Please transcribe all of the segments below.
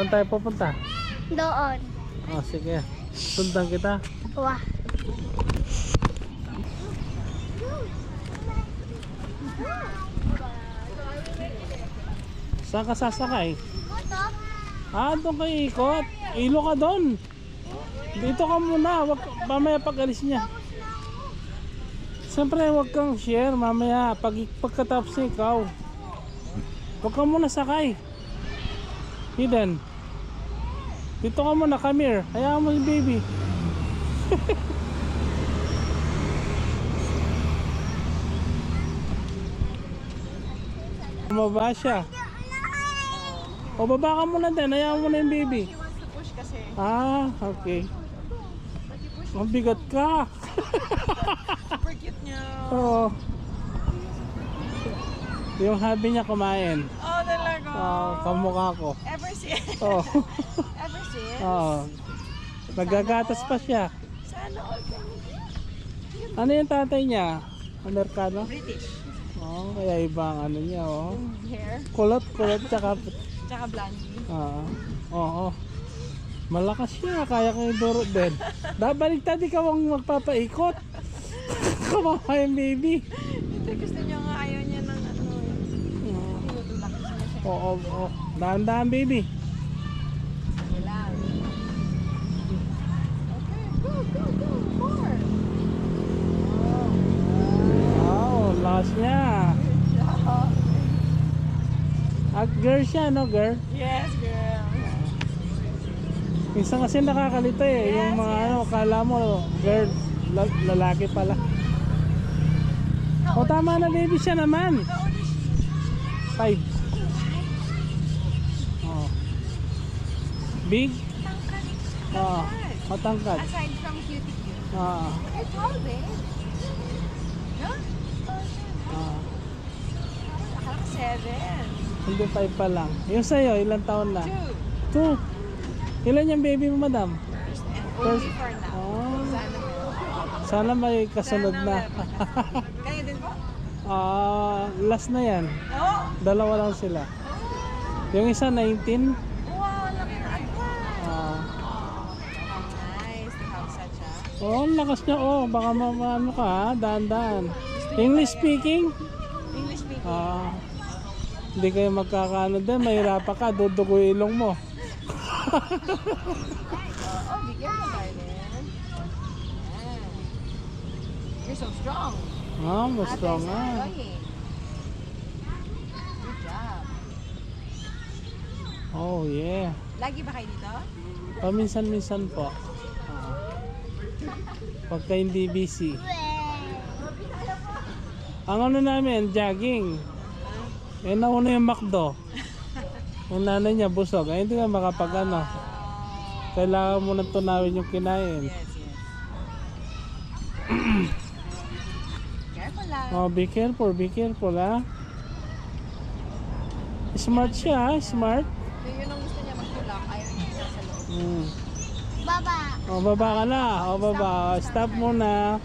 Saan tayo pupunta? Doon. Oh, sige. Sundan kita. Wah. Saan ka sasakay? Ah, doon kayo ikot. Ilo ka doon. Dito ka muna. Wag, mamaya pag alis niya. Siyempre wag kang share mamaya. Pagkatapos ikaw. Wag ka muna sakay. Hidden. Dito ka muna. Come here. Hayaan mo yung baby. Bumaba siya. O baba ka muna din. Hayaan mo na yung baby. He wants to push kasi. Ah, okay. Mabigat ka. Super cute niya. Oo. Yung hobby niya kumain. Oh, talaga. Kamukha ko. Ever since. Oo. Ever since. Oo. Nagagatas pa siya. Sana all kami. Ano yung tatay niya? Amerikano? British. Oo, kaya ibang ano niya, oh. Hair. Kulot, tsaka... Tsaka blondie. Oo. Malakas siya, kaya ko iduro din. Babaliktad, ikaw ang magpapaikot. Kawawa yung baby. Ito gusto niya nga, ayaw niya ng ano. Tinutulak gusto niya siya. Oo. Dahan-dahan, baby. Okay lang. Okay, go. More. Wow, lakas niya. At girl siya, no girl? Yes, girl. Minsan kasi nakakalito eh. Yung mga ano, kala mo girl, lalaki pala. O tama na baby siya naman. 5. Oh. Big? Oo. Matangkad. Aside from cutie. Oo. It's all big. No? Akala ko 7. Hindi 5 pa lang. Yung sa'yo, ilang taon na? 2. 2. Ilan yung baby mo, madam? First and only for now. Oh. Sana meron. Sana may kasunod Sana na. meron. Kayo din po? Last na yan. Oo. Dalawa lang sila. Yung isa 19. Wow, laki na advance. Nice to have such a... Oh, ang lakas niya. Oh, baka ano ka ha? Daan-daan. English speaking? English speaking. Hindi kayo magkakaano din. Mahirapan ka. Dudugo yung ilong mo. Be careful, darling. You're so strong. Mas strong nga. Good job. Oh, yeah. Lagi ba kayo dito? Paminsan-minsan po. Pagka hindi busy. Ang ano namin, jogging. Eh, nauna yung McDo. Yung nanay niya busog. Ay, hindi ka makapag ano. Kailangan mo nang tunawin yung kinain. Yes. Careful lang. Oh, be careful ha. Smart siya ha, smart. Yun ang gusto niya magtulak. Ayaw niya yung nasa loob. Baba. Oh, baba ka na. Oh, baba. Stop muna.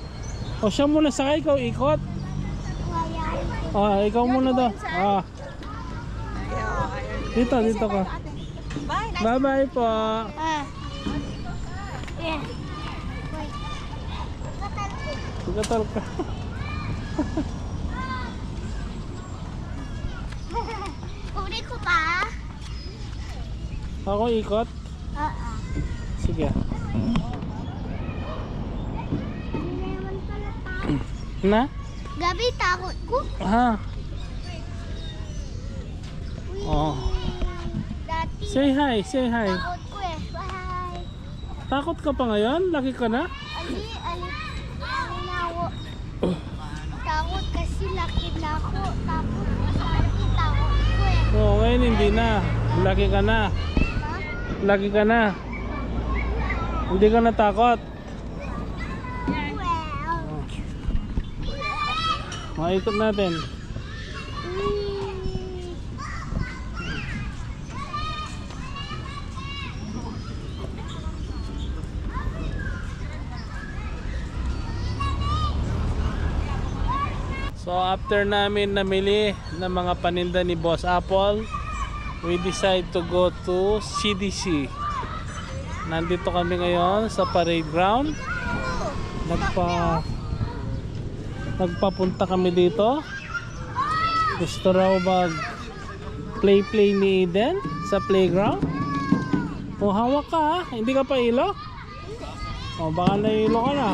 Oh, siya muna sakay, ikaw ikot. Oh, ikaw muna daw. Oh, Ayaw. dito ka. Bye. Bye-bye po. Yeah. Gatal ka. Uli ko pa. Ako ikot. Oo. Sige. Hindi naman pala takot. Na? Gabi, takot ko. Ha? Uy. Oh. Dati, Say hi. takot ko eh. Bye. Takot ka pa ngayon? Laki ka na? Alinawo. Takot kasi laki na ako. Tapos dati takot ko eh. Oo, ngayon hindi na. Laki ka na. Ha? Laki ka na. Hindi ka natakot. Well. Maikot natin. So after namin namili ng mga paninda ni Boss Apple, we decide to go to CDC. Nandito kami ngayon sa parade ground. Nagpapunta kami dito. Gusto raw mag play ni Eden sa playground. O hawak ka ha? Hindi ka pa ilo? O baka nailo ka na.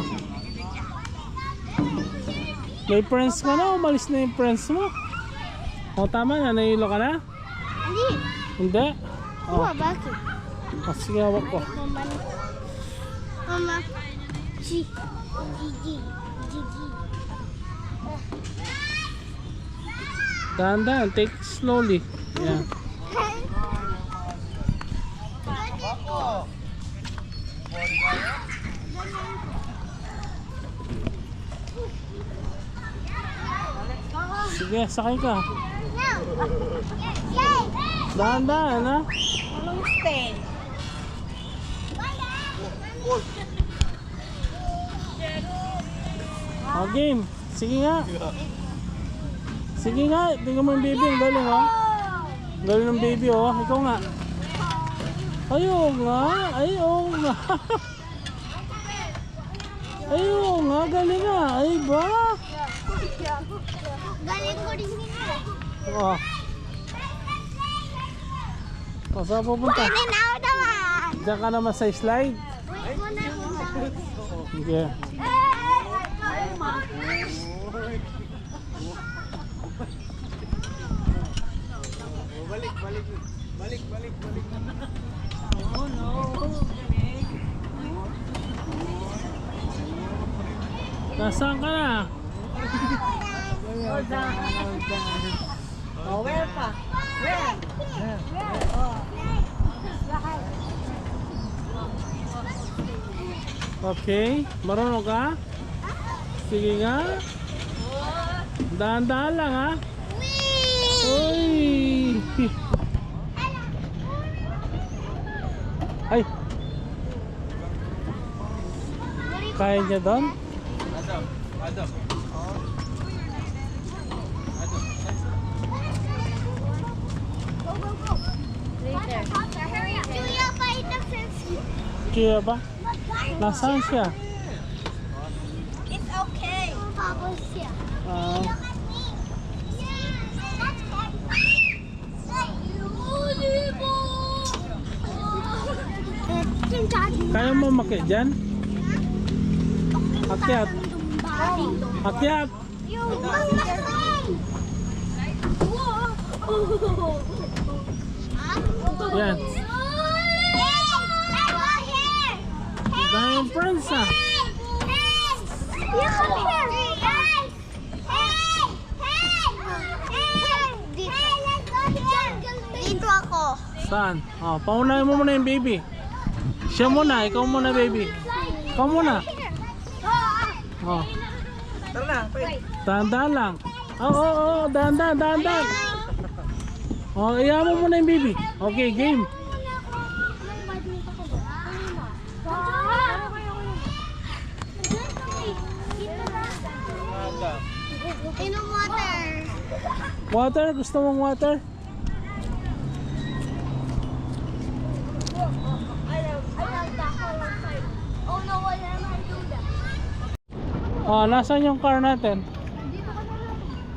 May friends ka na? Umalis na yung friends mo. O tama na, nailo ka na? Hindi. Hindi? O, Bakit? sige hawak ko. Mama. Gigi. Dahan-dahan, take it slowly. Yan. Sige, sakay ka. Dahan-dahan ha. Anong stain? O game, sige nga. Sige nga, tingnan mo yung baby, ang galing oh. Galing ng baby oh, ikaw nga. Ayaw nga, ayaw nga. Ayaw nga, galing nga, ay ba? Galing ko rin yun. Oh. O, saan pupunta? Pwede na ako naman. Diyan ka naman sa slide. Wait mo na muna. Sige. Nasaan ka na? Oh, where pa? Where? Okay, marunong ka? Sige nga. Dahan-dahan lang ha. Uy! Ay! Kaya niya doon? Julia, fight the fence. Kaya ba? Nasaan siya? It's okay. Tapos siya. Ah, kaya mo makit dyan? Akyat! Akyat! Yan. Dahil yung friends ah. Dito ako. Saan? Oh, paunahin mo muna yung baby. Siya muna, ikaw muna baby. Ikaw muna. Oh. Tara na, wait. Dahan-dahan lang. Oo, dahan-dahan. Oh, iya mo muna yung baby. Okay, game. Inom water. Water? Gusto mong water? Oh no, wala naman duda. Oh, nasaan yung car natin?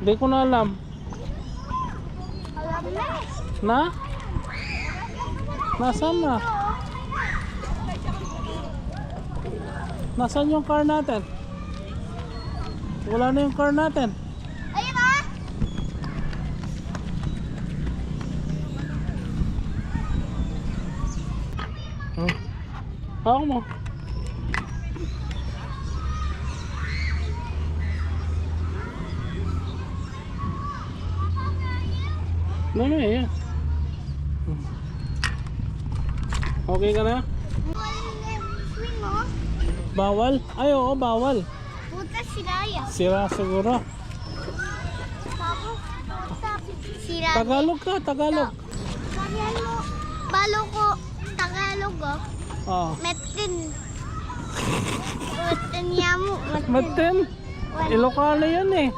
Hindi ko na alam. Alam na. Na? Nasaan na? Nasaan yung car natin? Wala na yung car natin. Ayun ah! Ako mo. No, yeah. Okay ka na? Swing mo. Bawal? Ay, oo, bawal. Puta sila yan. Sira siguro. Tapos, sila. Tagalog ka, Tagalog. Sabihan mo, balo ko, Tagalog oh. Oh. Metin. Metin niya mo. Maten. Ilocano yan eh.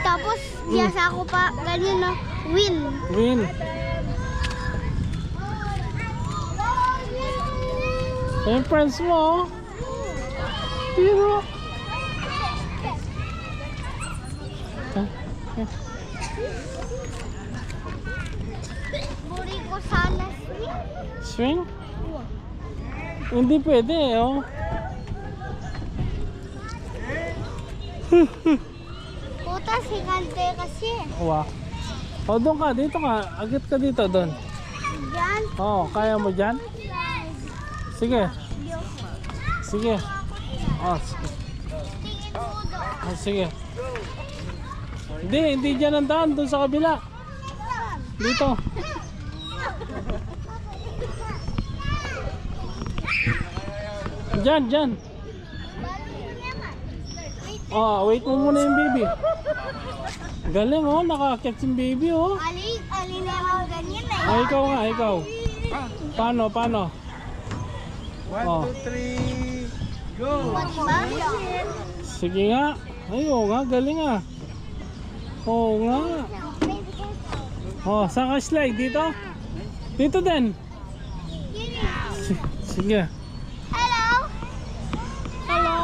Tapos, biyasa ako pa, ganyan na, Win. Win. Yung friends mo, oh. Hero. Buri ko sana swing. Swing? Hindi pwede, oh. Puta, singante kasi. Wow. O, doon ka, dito ka. Agit ka dito, doon. Diyan. Oh, kaya mo dyan? Sige. Sige. Oh, sige. Tingin mo doon. Oh, sige. Hindi dyan ang daan. Doon sa kabila. Dito. Dyan. Oh, wait mo muna yung baby. Galing, oh. Nakakit yung baby, oh. Alin naman ganyan eh. Oh, ikaw nga, ikaw. Paano? 1, 2, 3, go! Diba? Sige nga. Ay, oo nga, galing ah. Oo nga. Oh, saan ka slide? Dito? Dito din. Sige. Hello? Hello.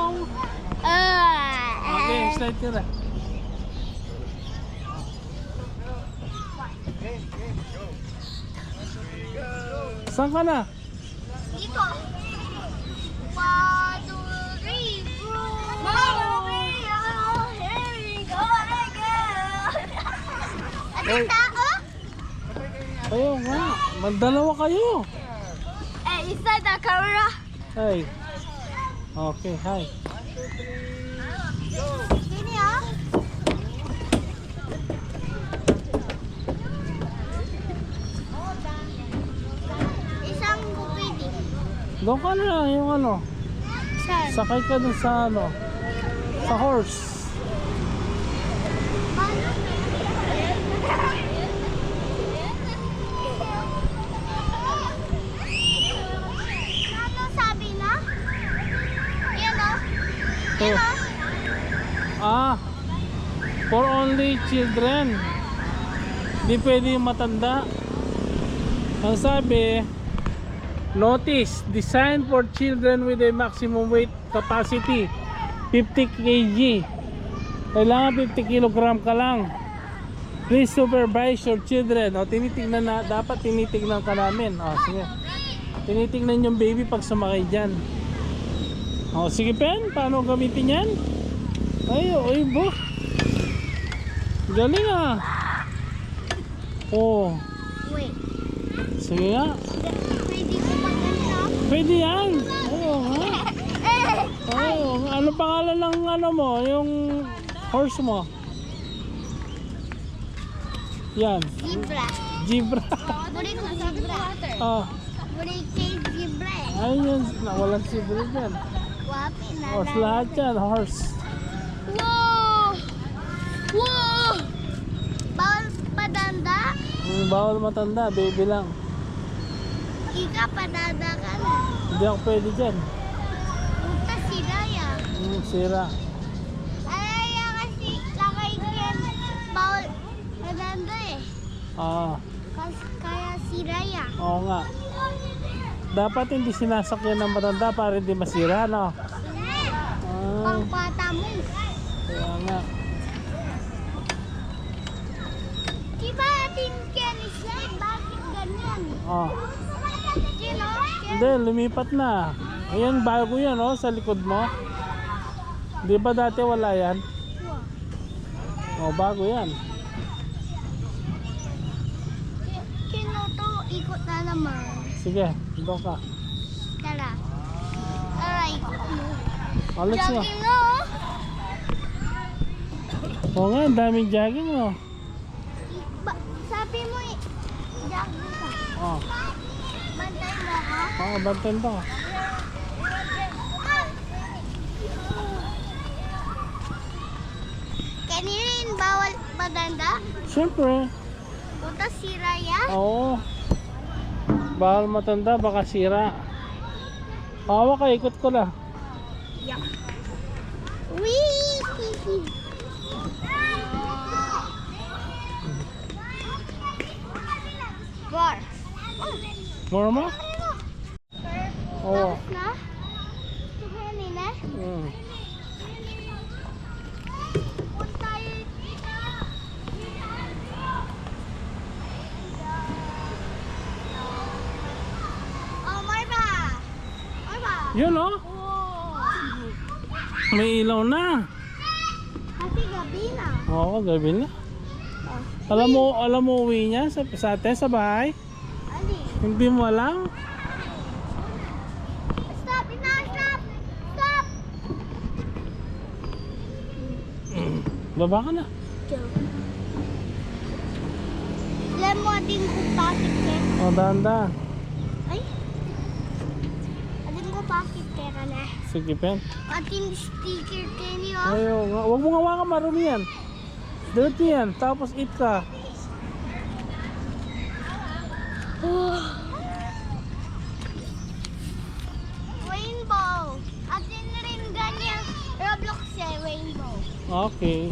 Okay, slide ka na. Saan ka na? Dito. 1, 2, 3, go! Here we go again! Anong tao? Ayaw nga. Magdalawa kayo. Isa na camera. Hey. Okay, hi. Sini ah. Isang bupidi. Doon ka na yung ano. Saan? Sakay ka dun sa ano. Sa horse. Ano sabi na? Yan o. Yan o. Ah, for only children. Di pwede yung matanda. Ang sabi, notice, designed for children with a maximum weight capacity 50 kg. Kailangan 50 kg ka lang. Please supervise your children. O, tinitingnan na, dapat tinitingnan ka namin. O, sige. Tinitingnan yung baby pag sumakay dyan. O, sige pen, paano gamitin yan? Ay, bo. Galing ah. Oh, Wait. sige nga. Pwede ko pa ganyan. Pwede yan. Ayaw nga. Ayaw nga. Ano pangalan ng ano mo? Yung horse mo? Yan. Zebra. Zebra. Buri ko zebra. Ah, Buri kay zebra eh. ayun yun. Nawalan zebra dyan. Wapi na Horse lahat yan. Horse. Wow! Wow! Bawal padanda? Bawal matanda. Baby lang. Ika padanda ka na. Hindi ako pwede dyan. Punta si Raya. Sira. Raya kasi lakay ko yan. Bawal padanda eh. Ah, Kaya si Raya. oo nga. Dapat hindi sinasakyan ng matanda para hindi masira, no? Ah, Pangpata mo. kaya nga. Diba ating Ken slide? Bakit ganyan? Oh. Sino? Hindi, lumipat na. Ayan, bago yan, oh, sa likod mo. Di ba dati wala yan? Oh, bago yan. Kino to? Ikot na naman. Sige, doon ka. Tara. Tara, ikot mo. Oh, let's go. Jogging no? Oo nga, ang daming jogging, oh. Sabi mo jogging ka. Oh, Bantay mo ha? bantan to. Kaninin bawal padanda? Siyempre, Punta si Raya? oo. Bawal matanda, baka sira. Hawa ka, ikot ko lang. Yeah. Wee! Bar. More mo? Oo. Tapos na? Tumuli na? Mm. Punta yun dito. Oh, Marba! Marba! Yun oh. Oh! May ilaw na. Kasi gabi na. Oo, gabi na. Alam mo uwi niya sa atin sa bahay? Ali. Hindi mo alam? Stop! Ina! Stop! Stop! Baba ka na. Alam mo ating ko bakit kaya. O, dahan-dahan. Ay! Ating ko bakit kaya na. Sige, Pen. Ating sticker kaya niyo. Ayaw, huwag mo hawakan, marumi yan. Dirty yan, tapos eat ka. Rainbow. Atin rin ganyan. Roblox siya, rainbow. Okay.